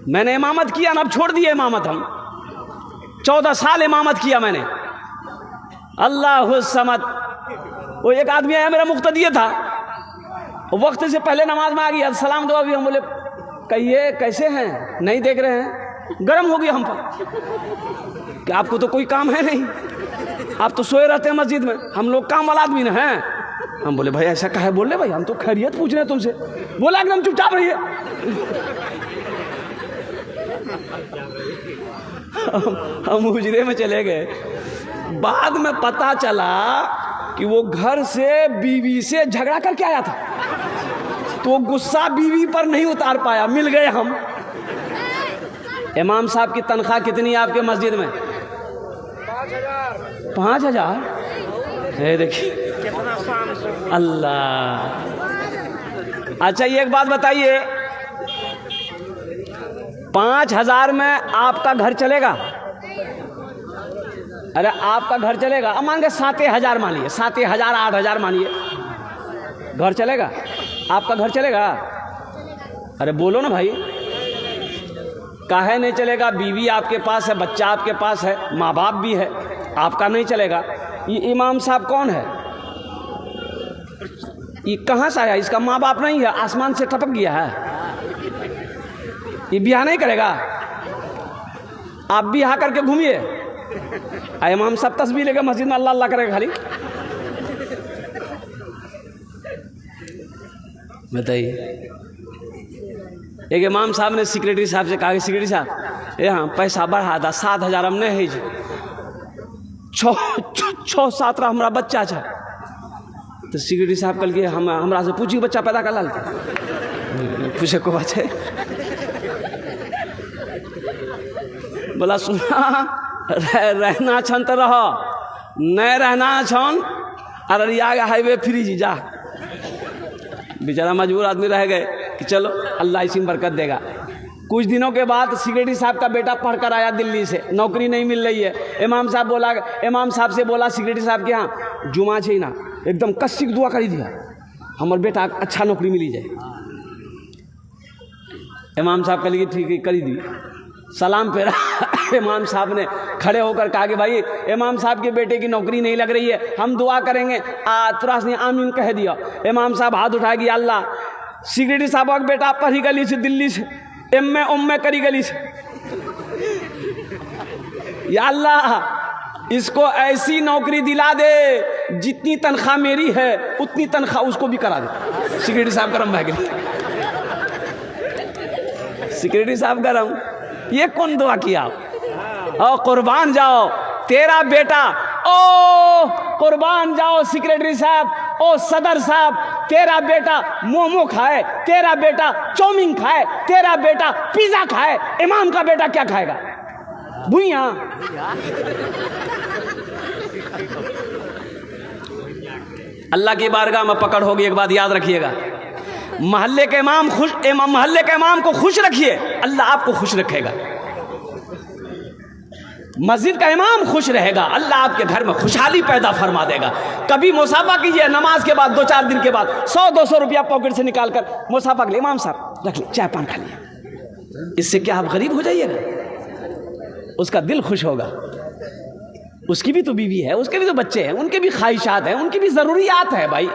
मैंने इमामत किया ना, अब छोड़ दिए इमामत। हम 14 साल इमामत किया मैंने। अल्लाह समद। वो एक आदमी आया, मेरा मुक्तदी था, वक्त से पहले नमाज में आ गया, सलाम दुआ भी। हम बोले कहिए कैसे हैं, नहीं देख रहे हैं, गर्म हो गया हम पर कि आपको तो कोई काम है नहीं, आप तो सोए रहते हैं मस्जिद में, हम लोग काम वाला आदमी ना हैं। हम बोले भाई ऐसा काहे बोल रहे भाई, हम तो खैरियत पूछ रहे हैं तुमसे। बोला एकदम चुपचाप रहिए। हम हुजरे में चले गए। बाद में पता चला कि वो घर से बीवी से झगड़ा करके आया था, तो गुस्सा बीवी पर नहीं उतार पाया, मिल गए हम। इमाम साहब की तनख्वाह कितनी है आपके मस्जिद में? 5,000। देखिए अल्लाह। अच्छा ये एक बात बताइए, 5,000 में आपका घर चलेगा? अरे आपका घर चलेगा? अब मान के 7,000 मानिए, 7,000 8,000 मानिए, घर चलेगा? आपका घर चलेगा? अरे बोलो ना भाई, काहे नहीं चलेगा? बीवी आपके पास है, बच्चा आपके पास है, माँ बाप भी है, आपका नहीं चलेगा। ये इमाम साहब कौन है? ये कहाँ से आया? इसका माँ बाप नहीं है, आसमान से टपक गया है। ये ब्याह नहीं करेगा? आप ब्याह करके घूमिए। इमाम साहब तस्बीह लेकर मस्जिद में अल्लाह अल्लाह करेगा खाली। बताइए। एक इमाम साहब ने सेक्रेटरी साहब से कहा कि सेक्रेटरी साहब यहाँ पैसा बढ़ा था, 7,000 हम नहीं है जी, 6-7 हमारा बच्चा है। तो सेक्रेटरी साहब कल के हमरा से पूछी बच्चा पैदा कर लाल पूछे को बात है। बोला सुना रहना छन तो रह, नहीं रहना छन अररिया के हाईवे फ्री जी जा। बेचारा मजबूर आदमी रह गए कि चलो अल्लाह इसी में बरकत देगा। कुछ दिनों के बाद सेक्रेटरी साहब का बेटा पढ़कर आया दिल्ली से, नौकरी नहीं मिल रही है। इमाम साहब से बोला सेक्रेटरी साहब के यहाँ जुमा छे ना, एकदम कस्सी के दुआ करी दिया हमारे बेटा अच्छा नौकरी मिली जाए। इमाम साहब कह लिए ठीक है करी दी। सलाम फेरा इमाम साहब ने खड़े होकर कहा कि भाई इमाम साहब के बेटे की नौकरी नहीं लग रही है, हम दुआ करेंगे। तुरंत ने आमीन कह दिया। इमाम साहब हाथ उठा कि अल्लाह सेक्रेटरी साहब का बेटा पढ़ी गली से दिल्ली से एम करी गली से, या अल्लाह इसको ऐसी नौकरी दिला दे जितनी तनख्वाह मेरी है उतनी तनख्वाह उसको भी करा दे। सेक्रेटरी साहब गरम भाग गए। सेक्रेटरी साहब गरम, ये कौन दुआ किया? ओ कुर्बान जाओ तेरा बेटा, ओ कुर्बान जाओ सेक्रेटरी साहब, ओ सदर साहब, तेरा बेटा मोमो खाए, तेरा बेटा चाउमीन खाए, तेरा बेटा पिज्जा खाए, इमाम का बेटा क्या खाएगा? भुइया। अल्लाह की बारगाह में पकड़ होगी। एक बात याद रखिएगा, मोहल्ले के इमाम को खुश रखिए, अल्लाह आपको खुश रखेगा। मस्जिद का इमाम खुश रहेगा, अल्लाह आपके घर में खुशहाली पैदा फरमा देगा। कभी मुसाफा कीजिए, नमाज के बाद 2-4 दिन के बाद 100-200 रुपया पॉकेट से निकाल कर मुसाफा के लिए इमाम साहब रख ले, चाय पान खा लिया। इससे क्या आप गरीब हो जाइएगा? उसका दिल खुश होगा। उसकी भी तो बीवी है, उसके भी तो बच्चे हैं, उनके भी ख्वाहिशात हैं, उनकी भी ज़रूरियात है भाई।